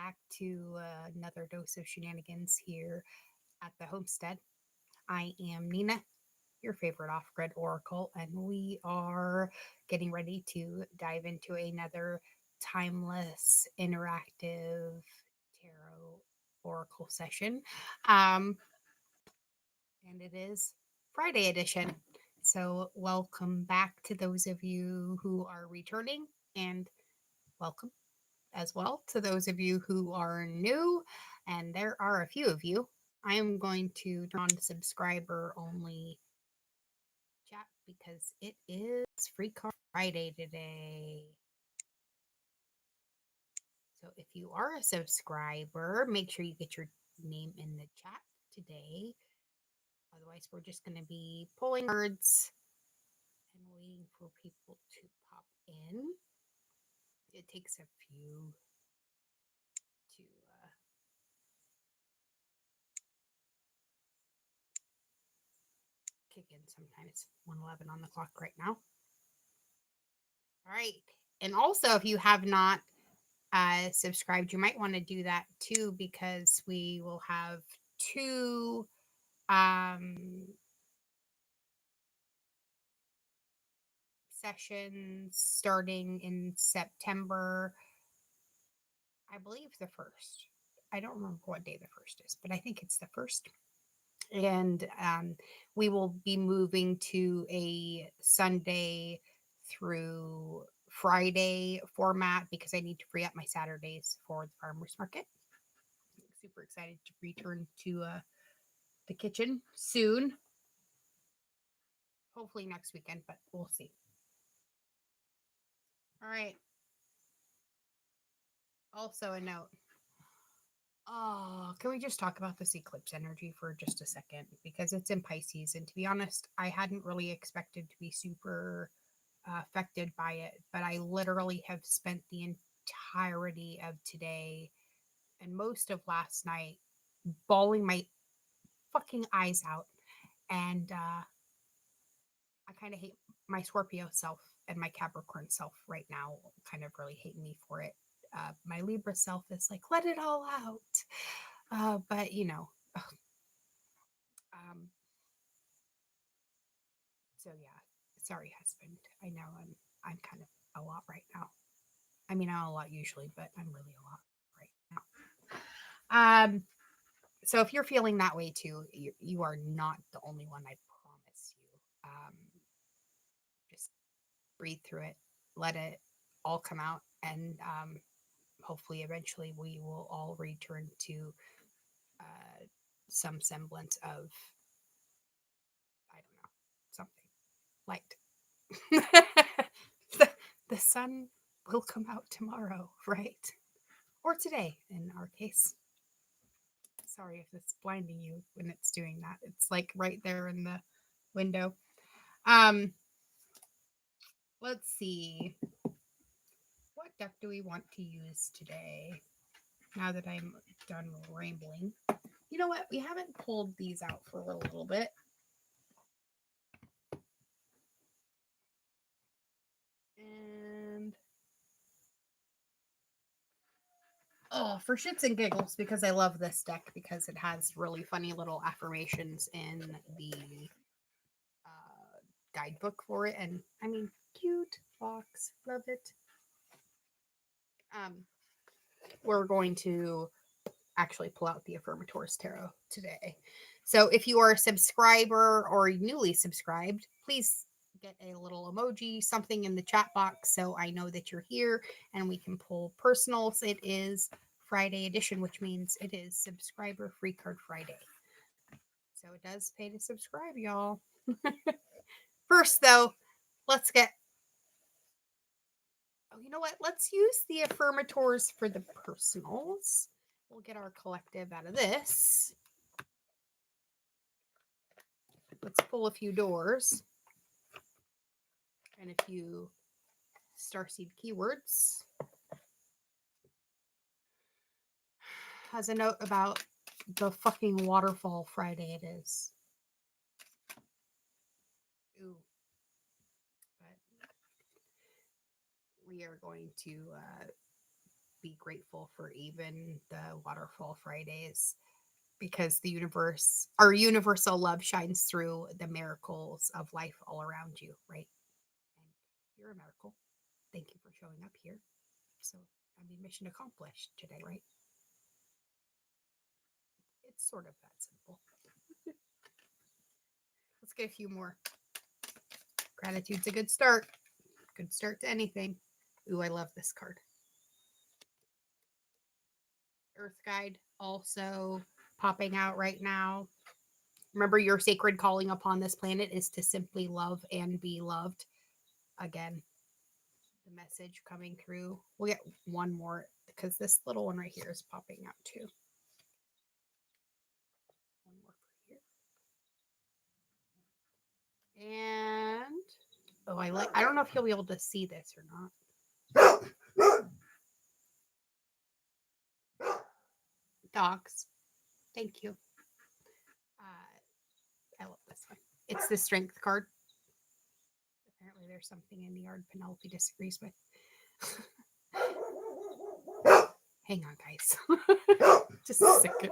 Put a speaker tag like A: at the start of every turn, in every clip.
A: back to another dose of shenanigans here at the Homestead. I am Nina, your favorite off grid oracle, and we are getting ready to dive into another timeless, interactive tarot oracle session. Um, and it is Friday edition. So, welcome back to those of you who are returning, and welcome as well to those of you who are new, and there are a few of you. I am going to turn on subscriber only chat because it is Free Card Friday today. So if you are a subscriber, make sure you get your name in the chat today. Otherwise, we're just going to be pulling cards and waiting for people to pop in. It takes a few to kick in sometimes. 1:11 on the clock right now. All right. And also, if you have not subscribed, you might want to do that too, because we will have two sessions starting in September. I believe the first. I don't remember what day the first is, but I think it's the first. And we will be moving to a Sunday through Friday format because I need to free up my Saturdays for the farmers market. I'm super excited to return to the kitchen soon. Hopefully next weekend, but we'll see. All right. Also, a note. Oh, can we just talk about this eclipse energy for just a second? Because it's in Pisces. And to be honest, I hadn't really expected to be super affected by it. But I literally have spent the entirety of today and most of last night bawling my fucking eyes out. And I kind of hate my Scorpio self and my Capricorn self right now, kind of really hate me for it. My Libra self is like, let it all out. But, you know, so yeah, sorry, husband. I know I'm kind of a lot right now. I mean, I'm a lot usually, but I'm really a lot right now. So if you're feeling that way too, you are not the only one. I promise you. Just breathe through it, let it all come out, and hopefully, eventually, we will all return to some semblance of, I don't know, something light. The sun will come out tomorrow, right? Or today, in our case. Sorry if it's blinding you when it's doing that. It's like right there in the window. Um, let's see. What deck do we want to use today? Now that I'm done rambling. You know what? We haven't pulled these out for a little bit. And oh, for shits and giggles, because I love this deck because it has really funny little affirmations in the guidebook for it. And I mean, cute box, love it. We're going to actually pull out the Affirmators Tarot today. So if you are a subscriber or newly subscribed, please get a little emoji, something in the chat box so I know that you're here and we can pull personals. It is Friday edition, which means it is subscriber free card Friday. So it does pay to subscribe, y'all. First, though, let's get. Oh, you know what? Let's use the affirmators for the personals. We'll get our collective out of this. Let's pull a few doors and a few starseed keywords. Has a note about the fucking waterfall Friday it is. Ooh. But we are going to be grateful for even the waterfall Fridays because our universal love shines through the miracles of life all around you, right? And you're a miracle. Thank you for showing up here. So, I mean, mission accomplished today, right? It's sort of that simple. Let's get a few more. Gratitude's a good start. Good start to anything. Ooh, I love this card. Earth Guide also popping out right now. Remember, your sacred calling upon this planet is to simply love and be loved. Again, the message coming through. We'll get one more because this little one right here is popping out too. One more for here. And I don't know if you'll be able to see this or not. Dogs. Thank you. I love this one. It's the strength card. Apparently, there's something in the yard Penelope disagrees with. Hang on, guys. Just a second.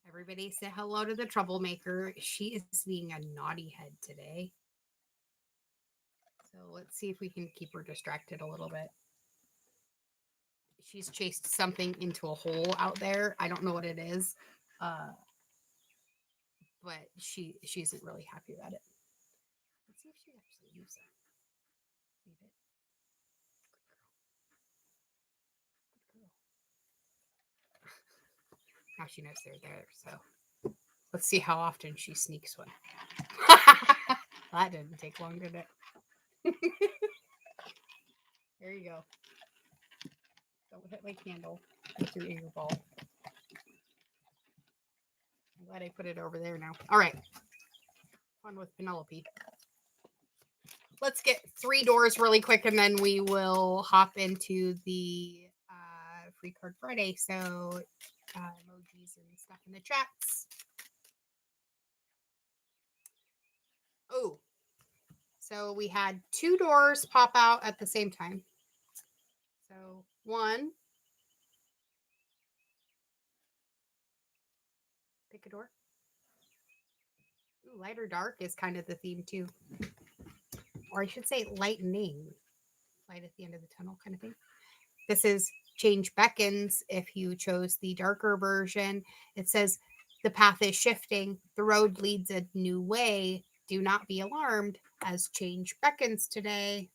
A: Everybody say hello to the troublemaker. She is being a naughty head today. So let's see if we can keep her distracted a little bit. She's chased something into a hole out there. I don't know what it is. But she isn't really happy about it. Let's see if she actually moves it. Leave it. Good girl. Now she knows they're there, so let's see how often she sneaks one. That didn't take long, did it? There you go. Don't hit my candle with your ear ball. I'm glad I put it over there now. All right. Fun with Penelope. Let's get 3 doors really quick and then we will hop into the free card Friday. So emojis and stuff in the chats. Oh, so we had 2 doors pop out at the same time. So one, pick a door. Ooh, light or dark is kind of the theme too. Or I should say lightning. Light at the end of the tunnel kind of thing. This is Change Beckons. If you chose the darker version, it says the path is shifting. The road leads a new way. Do not be alarmed as change beckons today.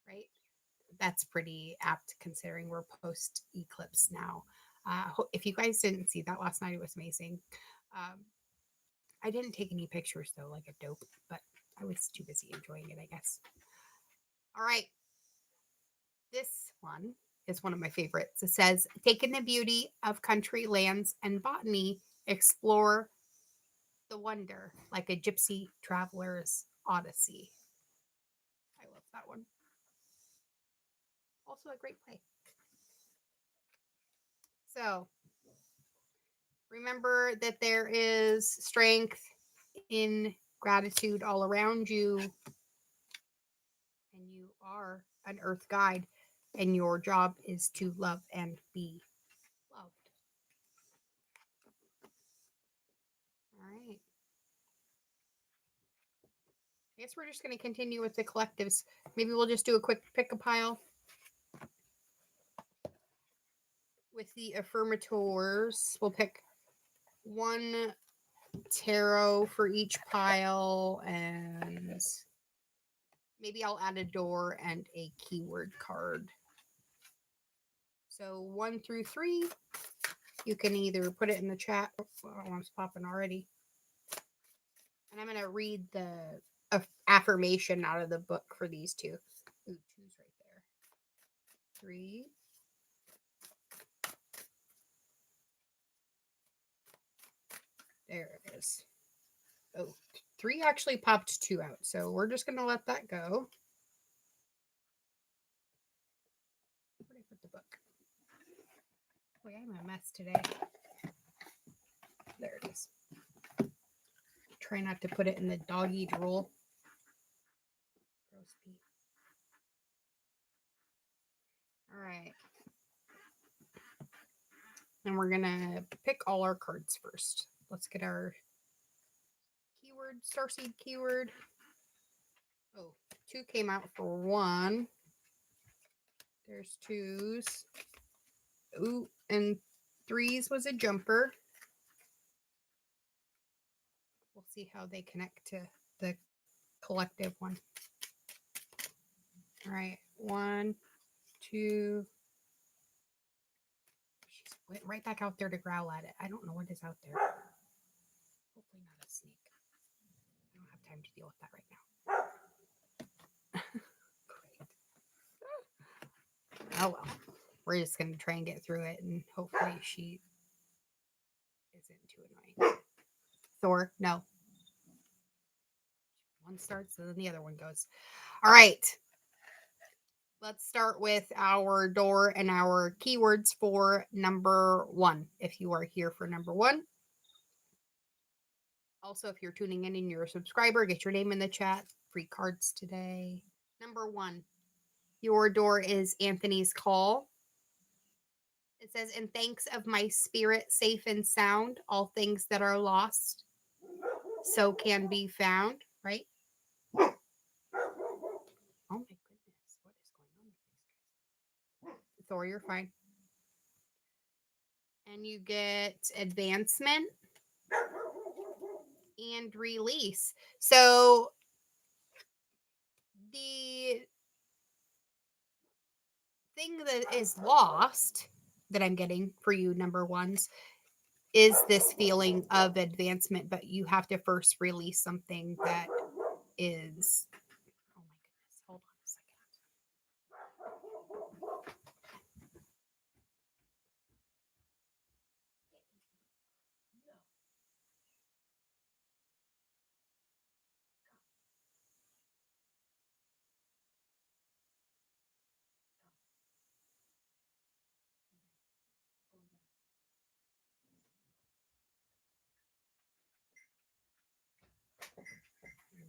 A: Right? That's pretty apt considering we're post eclipse now. If you guys didn't see that last night, it was amazing. I didn't take any pictures though, like a dope, but I was too busy enjoying it, I guess. All right. This one is one of my favorites. It says, take in the beauty of country lands and botany, explore the wonder like a gypsy traveler's odyssey. I love that one. Also a great play. So remember that there is strength in gratitude all around you. And you are an earth guide. And your job is to love and be loved. All right. I guess we're just going to continue with the collectives. Maybe we'll just do a quick pick a pile with the affirmators. We'll pick one tarot for each pile and Maybe I'll add a door and a keyword card. So 1 through 3, you can either put it in the chat. Oh, one's popping already. And I'm going to read the affirmation out of the book for these two. Ooh, 2's right there. 3. There it is. Oh, 3 actually popped 2 out. So we're just going to let that go. Where did I put the book? Boy, I'm a mess today. There it is. Try not to put it in the doggy drool. Gross pee. All right. And we're going to pick all our cards first. Let's get our keyword, starseed keyword. Oh, 2 came out for 1. There's 2s. Ooh, and 3s was a jumper. We'll see how they connect to the collective one. All right, 1, 2. She went right back out there to growl at it. I don't know what is out there. Hopefully not a snake. I don't have time to deal with that right now. Great. Oh well. We're just going to try and get through it, and hopefully she isn't too annoying. Thor, no. One starts and then the other one goes. All right. Let's start with our door and our keywords for number 1. If you are here for number 1. Also, if you're tuning in and you're a subscriber, get your name in the chat. Free cards today. Number 1. Your door is Anthony's call. It says, in thanks of my spirit, safe and sound, all things that are lost, so can be found, right? Oh my goodness, what is going on with these guys? Thor, you're fine. And you get advancement and release. So the thing that is lost that I'm getting for you, number 1s, is this feeling of advancement, but you have to first release something that is. Oh my goodness, hold on a second.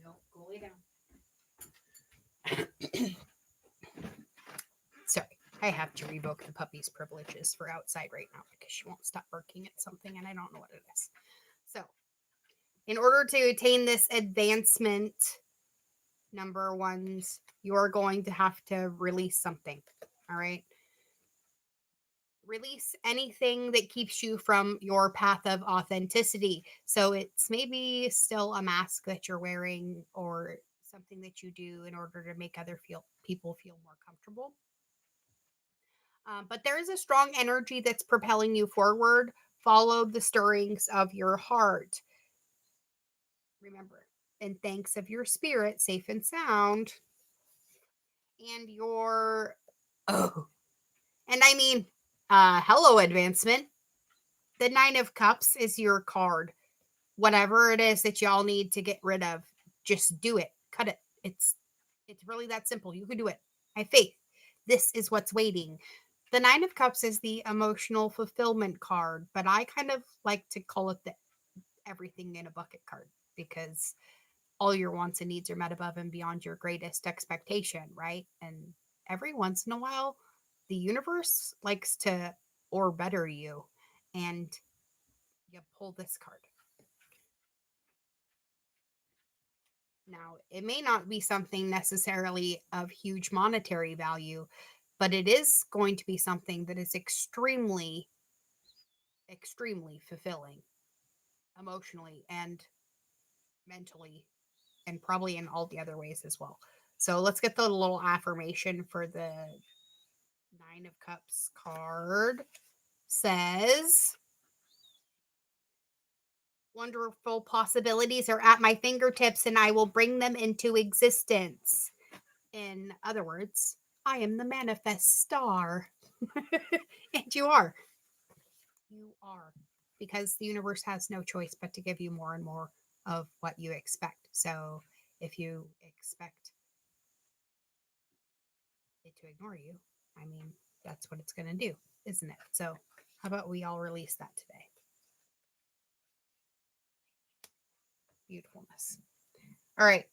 A: No, go lay down. Sorry, I have to revoke the puppy's privileges for outside right now because she won't stop barking at something and I don't know what it is. So, in order to attain this advancement, number 1s, you're going to have to release something. All right. Release anything that keeps you from your path of authenticity. So it's maybe still a mask that you're wearing or something that you do in order to make other people feel more comfortable. But there is a strong energy that's propelling you forward. Follow the stirrings of your heart. Remember, in thanks of your spirit, safe and sound, and your and I mean, hello advancement. The 9 of Cups is your card. Whatever it is that y'all need to get rid of, just do it. Cut it. It's really that simple. You can do it. I have faith. This is what's waiting. The 9 of Cups is the emotional fulfillment card, but I kind of like to call it the everything in a bucket card because all your wants and needs are met above and beyond your greatest expectation, right? And every once in a while, the universe likes to or better you, and you pull this card. Now, it may not be something necessarily of huge monetary value, but it is going to be something that is extremely, extremely fulfilling emotionally and mentally, and probably in all the other ways as well. So let's get the little affirmation for the Nine of Cups card. Says, wonderful possibilities are at my fingertips and I will bring them into existence. In other words, I am the manifest star. And you are. You are. Because the universe has no choice but to give you more and more of what you expect. So if you expect it to ignore you, I mean, that's what it's going to do, isn't it? So how about we all release that today? Beautifulness. All right.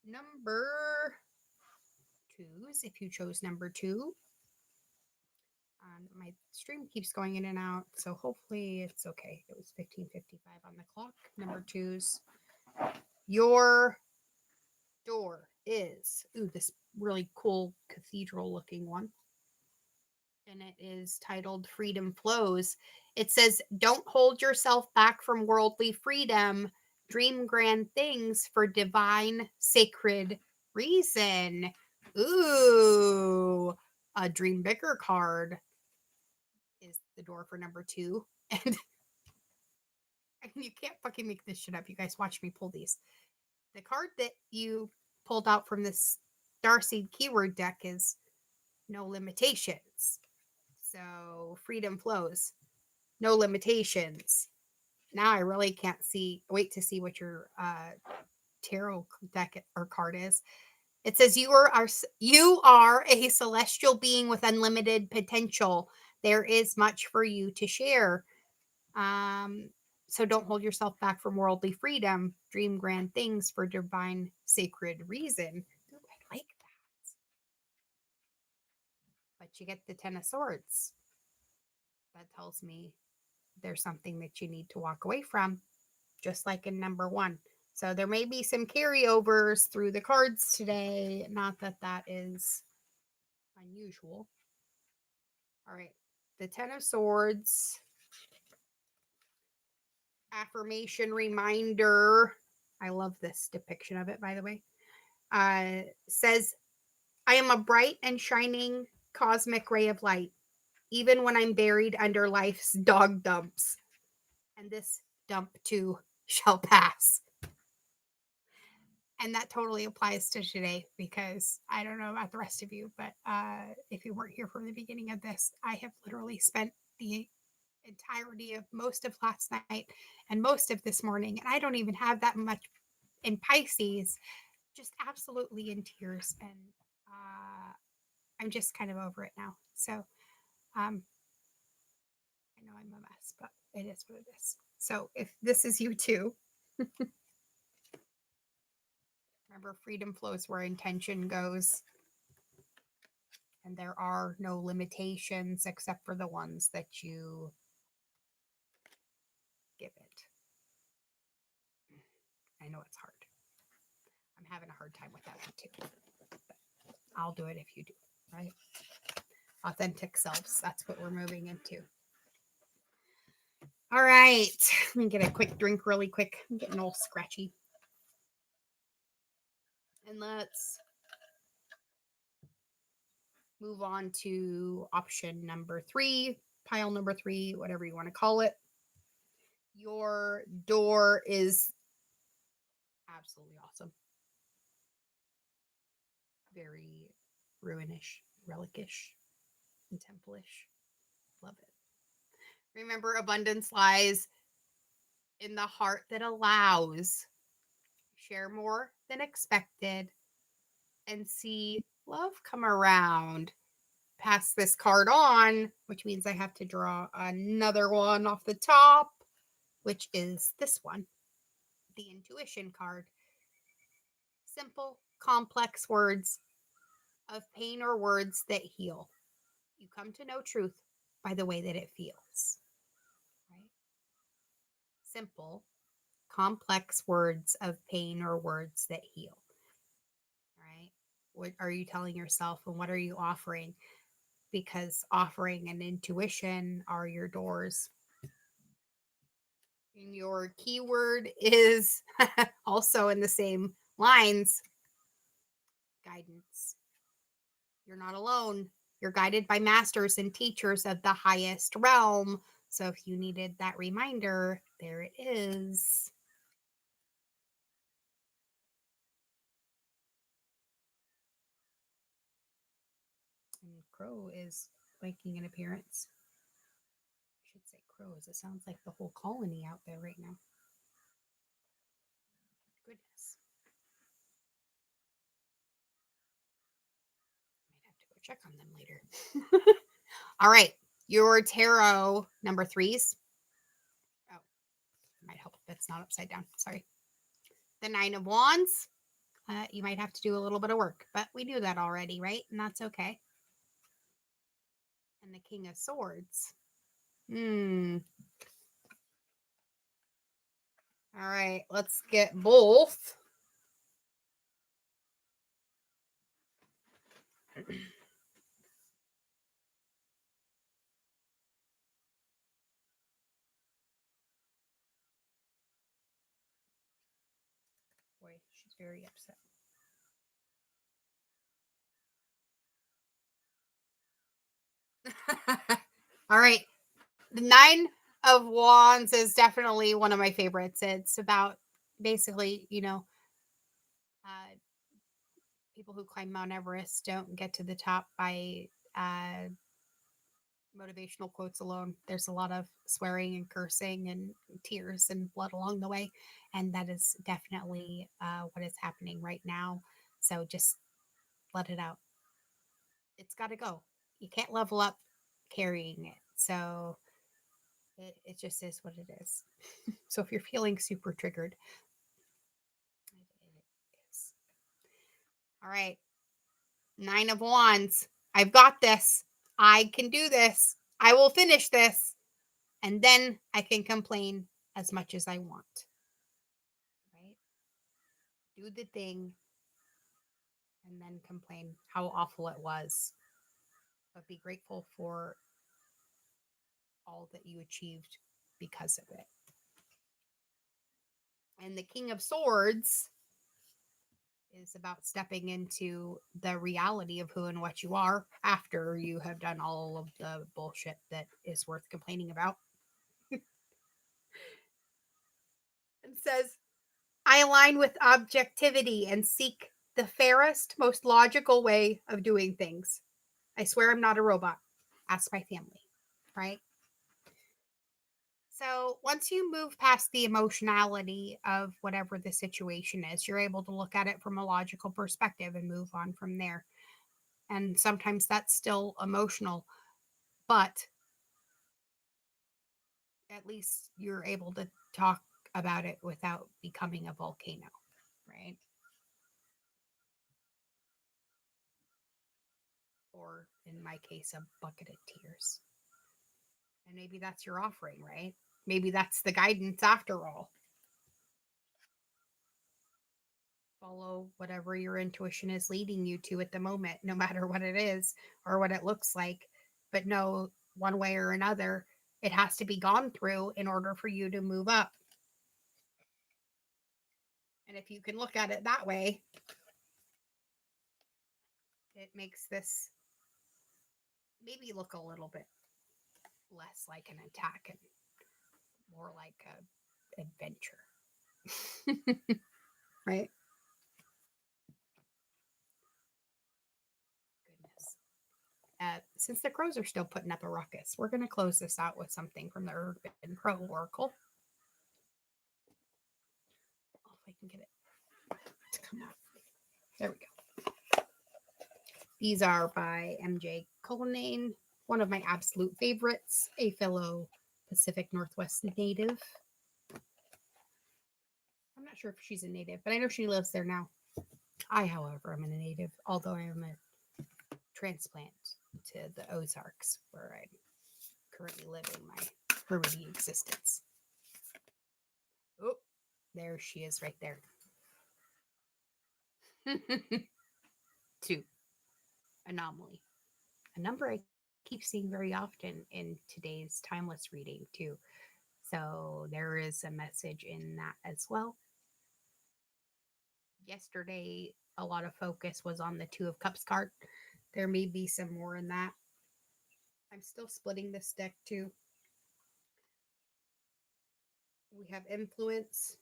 A: Number twos, if you chose number two. My stream keeps going in and out, so hopefully it's okay. It was 15:55 on the clock. Number twos. Your door is, this really cool cathedral looking one. And it is titled Freedom Flows. It says, don't hold yourself back from worldly freedom. Dream grand things for divine, sacred reason. Ooh, a dream bigger card is the door for number two. And you can't fucking make this shit up. You guys watch me pull these. The card that you pulled out from this Starseed keyword deck is no limitations. So freedom flows, no limitations. Now I really can't wait to see what your tarot deck or card is. It says you are a celestial being with unlimited potential. There is much for you to share. So don't hold yourself back from worldly freedom. Dream grand things for divine sacred reason. Ooh, I like that. But you get the Ten of Swords. That tells me there's something that you need to walk away from, just like in number one. So there may be some carryovers through the cards today. Not that that is unusual. All right. The Ten of Swords. Affirmation reminder. I love this depiction of it, by the way. Says, I am a bright and shining cosmic ray of light, even when I'm buried under life's dog dumps. And this dump too shall pass. And that totally applies to today because I don't know about the rest of you, but if you weren't here from the beginning of this, I have literally spent the entirety of most of last night and most of this morning, and I don't even have that much in Pisces, just absolutely in tears. And I'm just kind of over it now. So I know I'm a mess, but it is what it is. So if this is you too, remember, freedom flows where intention goes. And there are no limitations except for the ones that you give it. I know it's hard. I'm having a hard time with that one too. But I'll do it if you do, right? Authentic selves. That's what we're moving into. All right. Let me get a quick drink really quick. I'm getting all scratchy. And let's move on to option number 3, pile number 3, whatever you want to call it. Your door is absolutely awesome. Very ruinish, relicish, and temple-ish. Love it. Remember, abundance lies in the heart that allows. Share more than expected and see love come around. Pass this card on, which means I have to draw another one off the top, which is this one, the intuition card. Simple, complex words of pain or words that heal. You come to know truth by the way that it feels. Right? Simple, complex words of pain or words that heal. Right? What are you telling yourself and what are you offering? Because offering and intuition are your doors. And your keyword is also in the same lines, guidance. You're not alone. You're guided by masters and teachers of the highest realm. So if you needed that reminder, there it is. And Crow is making an appearance. I should say crows. It sounds like the whole colony out there right now. Goodness. Might have to go check on them later. All right. Your tarot number 3s. Oh, might help if it's not upside down. Sorry. The 9 of Wands. You might have to do a little bit of work, but we knew that already, right? And that's okay. And the King of Swords. All right, let's get both. Boy, she's very upset. All right. The 9 of Wands is definitely one of my favorites. It's about basically, people who climb Mount Everest don't get to the top by motivational quotes alone. There's a lot of swearing and cursing and tears and blood along the way. And that is definitely what is happening right now. So just let it out. It's got to go. You can't level up carrying it. So it just is what it is. So if you're feeling super triggered, it is. All right. 9 of Wands. I've got this. I can do this. I will finish this. And then I can complain as much as I want. Right? Do the thing and then complain how awful it was. But be grateful for all that you achieved because of it. And the King of Swords is about stepping into the reality of who and what you are after you have done all of the bullshit that is worth complaining about. It says, I align with objectivity and seek the fairest, most logical way of doing things. I swear I'm not a robot. Ask my family, right? So once you move past the emotionality of whatever the situation is, you're able to look at it from a logical perspective and move on from there. And sometimes that's still emotional, but at least you're able to talk about it without becoming a volcano, right? Or in my case, a bucket of tears. And maybe that's your offering, right? Maybe that's the guidance after all. Follow whatever your intuition is leading you to at the moment, no matter what it is or what it looks like. But no, one way or another, it has to be gone through in order for you to move up. And if you can look at it that way, it makes this maybe look a little bit less like an attack and more like a adventure. Right? Goodness. Since the crows are still putting up a ruckus, we're going to close this out with something from the Urban Crow Oracle. Oh, if I can get it to come out. There we go. These are by MJ Cullinane, one of my absolute favorites, a fellow Pacific Northwest native. I'm not sure if she's a native, but I know she lives there now. I, however, am a native, although I am a transplant to the Ozarks, where I'm currently living my hermity existence. Oh, there she is right there. 2. Anomaly. A number I keep seeing very often in today's timeless reading, too. So there is a message in that as well. Yesterday, a lot of focus was on the Two of Cups card. There may be some more in that. I'm still splitting this deck too. We have influence,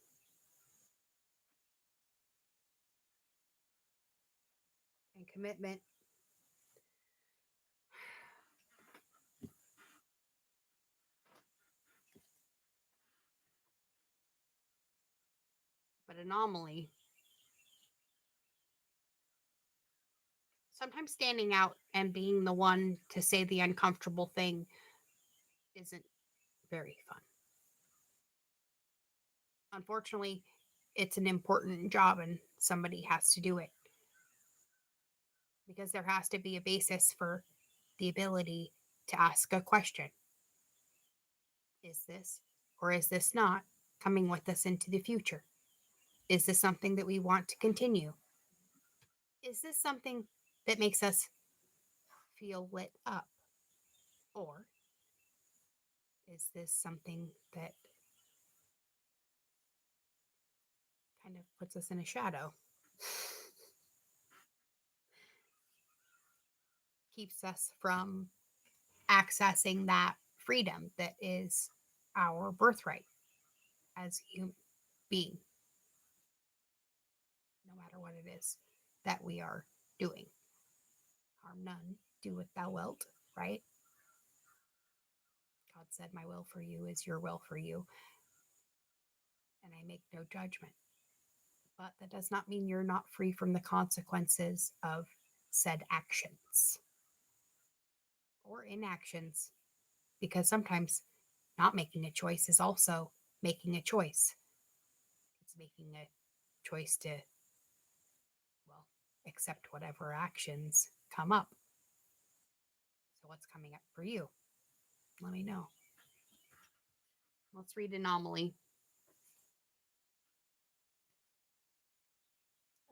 A: and commitment. But anomaly. Sometimes standing out and being the one to say the uncomfortable thing isn't very fun. Unfortunately, it's an important job and somebody has to do it because there has to be a basis for the ability to ask a question. Is this or is this not coming with us into the future? Is this something that we want to continue? Is this something that makes us feel lit up? Or is this something that kind of puts us in a shadow? Keeps us from accessing that freedom that is our birthright as human being, no matter what it is that we are doing. Harm none, do what thou wilt, right? God said, my will for you is your will for you, and I make no judgment. But that does not mean you're not free from the consequences of said actions or inactions, because sometimes not making a choice is also making a choice. It's making a choice to, well, accept whatever actions come up. So, what's coming up for you? Let me know. Let's read anomaly.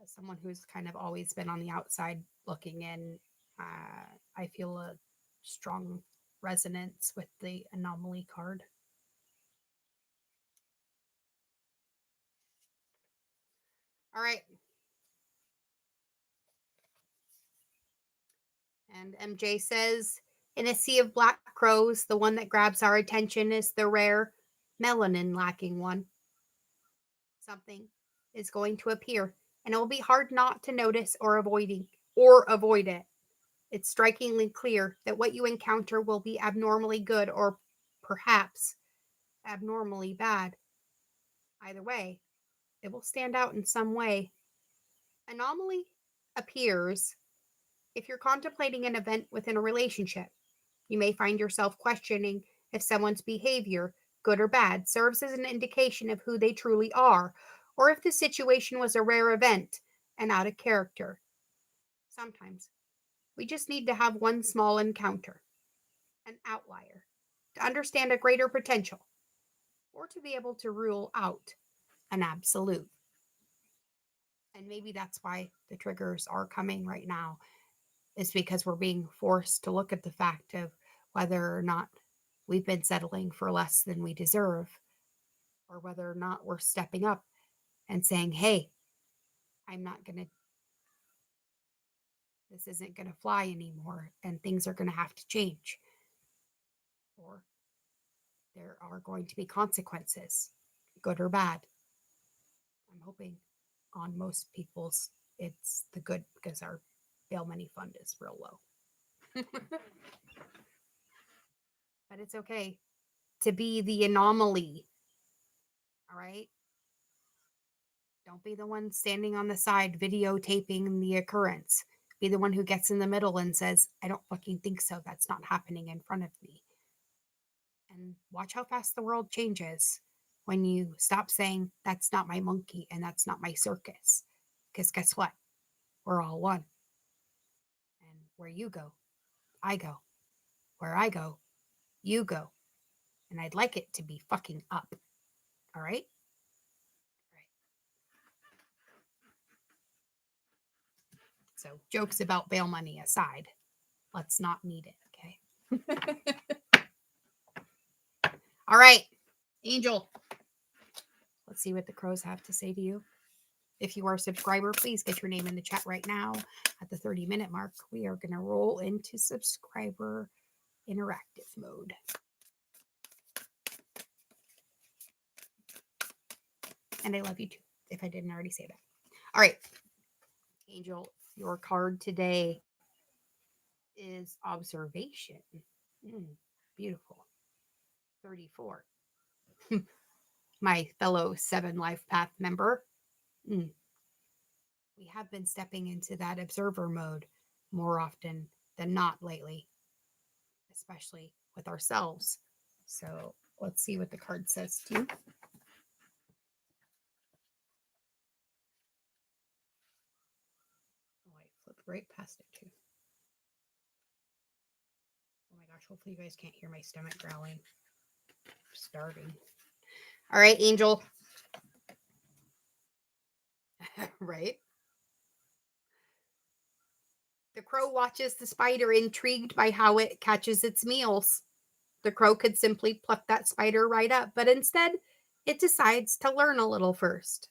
A: As someone who's kind of always been on the outside looking in, I feel a strong resonance with the anomaly card. All right. And MJ says, in a sea of black crows, the one that grabs our attention is the rare melanin lacking one. Something is going to appear, and it will be hard not to notice or avoid it. It's strikingly clear that what you encounter will be abnormally good or perhaps abnormally bad. Either way, it will stand out in some way. Anomaly appears if you're contemplating an event within a relationship. You may find yourself questioning if someone's behavior, good or bad, serves as an indication of who they truly are, or if the situation was a rare event and out of character. Sometimes we just need to have one small encounter, an outlier, to understand a greater potential, or to be able to rule out an absolute. And maybe that's why the triggers are coming right now, is because we're being forced to look at the fact of whether or not we've been settling for less than we deserve, or whether or not we're stepping up and saying, hey, I'm not going to, this isn't going to fly anymore, and things are going to have to change. Or there are going to be consequences, good or bad. I'm hoping on most people's it's the good, because our bail money fund is real low. But it's okay to be the anomaly. All right. Don't be the one standing on the side videotaping the occurrence. Be the one who gets in the middle and says, I don't fucking think so. That's not happening in front of me. And watch how fast the world changes when you stop saying, that's not my monkey and that's not my circus. Because guess what? We're all one. And where you go, I go. Where I go, you go. And I'd like it to be fucking up. All right? So, jokes about bail money aside, let's not need it, okay? All right, Angel. Let's see what the crows have to say to you. If you are a subscriber, please get your name in the chat right now. At the 30-minute mark, we are going to roll into subscriber interactive mode. And I love you too, if I didn't already say that. All right, Angel, your card today is observation. Beautiful. 34. My fellow 7 life path member. We have been stepping into that observer mode more often than not lately, especially with ourselves. So let's see what the card says to you. Oh, I flipped right past it too. Oh my gosh, hopefully you guys can't hear my stomach growling. I'm starving. All right, Angel. Right? The crow watches the spider, intrigued by how it catches its meals. The crow could simply pluck that spider right up, but instead, it decides to learn a little first.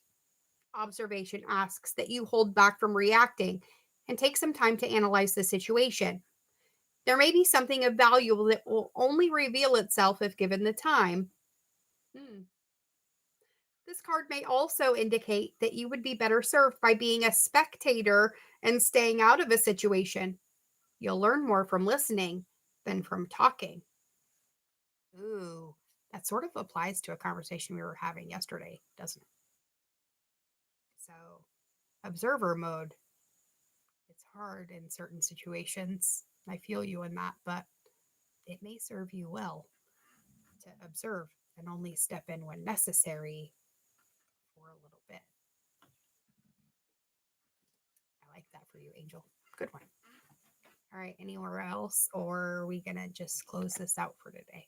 A: Observation asks that you hold back from reacting and take some time to analyze the situation. There may be something of value that will only reveal itself if given the time. This card may also indicate that you would be better served by being a spectator and staying out of a situation. You'll learn more from listening than from talking. Ooh, that sort of applies to a conversation we were having yesterday, doesn't it? So, observer mode. It's hard in certain situations. I feel you in that, but it may serve you well to observe and only step in when necessary for a little bit. I like that for you, Angel. Good one. All right, anywhere else, or are we going to just close this out for today?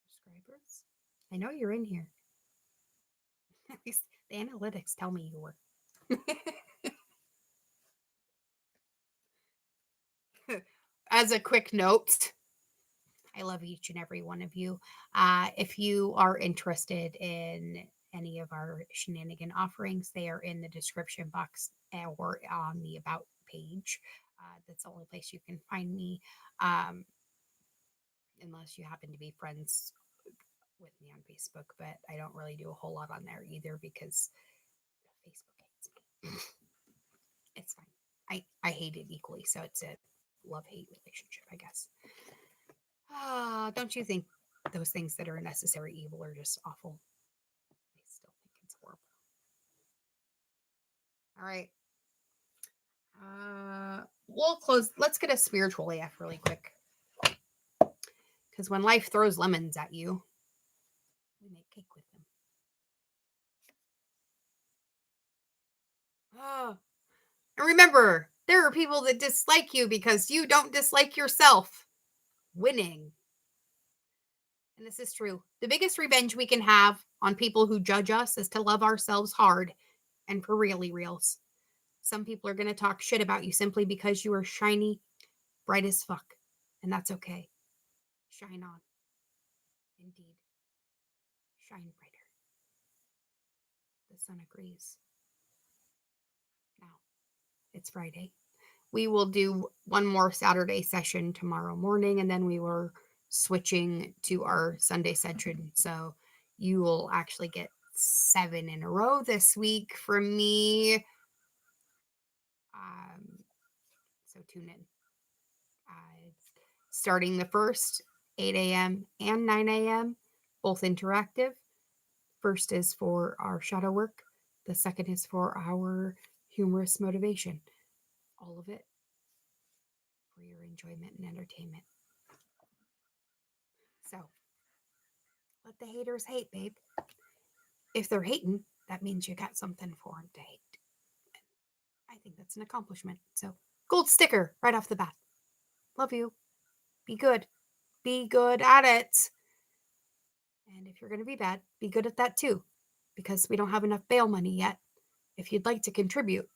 A: Subscribers? I know you're in here. At least the analytics tell me you were. As a quick note, I love each and every one of you. If you are interested in any of our shenanigan offerings, they are in the description box or on the About page. That's the only place you can find me, unless you happen to be friends with me on Facebook. But I don't really do a whole lot on there either because Facebook hates me. It's fine. I hate it equally, so it's a love-hate relationship, I guess. Don't you think those things that are a necessary evil are just awful? I still think it's horrible. All right. We'll close. Let's get a spiritual AF really quick. Because when life throws lemons at you, we make cake with them. And remember, there are people that dislike you because you don't dislike yourself. Winning. And this is true. The biggest revenge we can have on people who judge us is to love ourselves hard and for really reals. Some people are going to talk shit about you simply because you are shiny, bright as fuck. And that's okay. Shine on. Indeed. Shine brighter. The sun agrees. Now, it's Friday. We will do one more Saturday session tomorrow morning, and then we were switching to our Sunday session. So you will actually get 7 in a row this week from me. So tune in. Starting the first, 8 a.m. and 9 a.m., both interactive. First is for our shadow work. The second is for our humorous motivation. All of it for your enjoyment and entertainment. So, let the haters hate, babe. If they're hating, that means you got something for them to hate. I think that's an accomplishment. So, gold sticker right off the bat. Love you. Be good. Be good at it. And if you're going to be bad, be good at that too. Because we don't have enough bail money yet. If you'd like to contribute,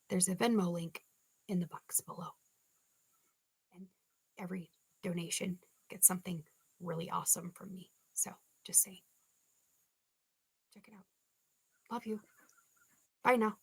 A: there's a Venmo link in the box below. And every donation gets something really awesome from me. So just saying. Check it out. Love you. Bye now.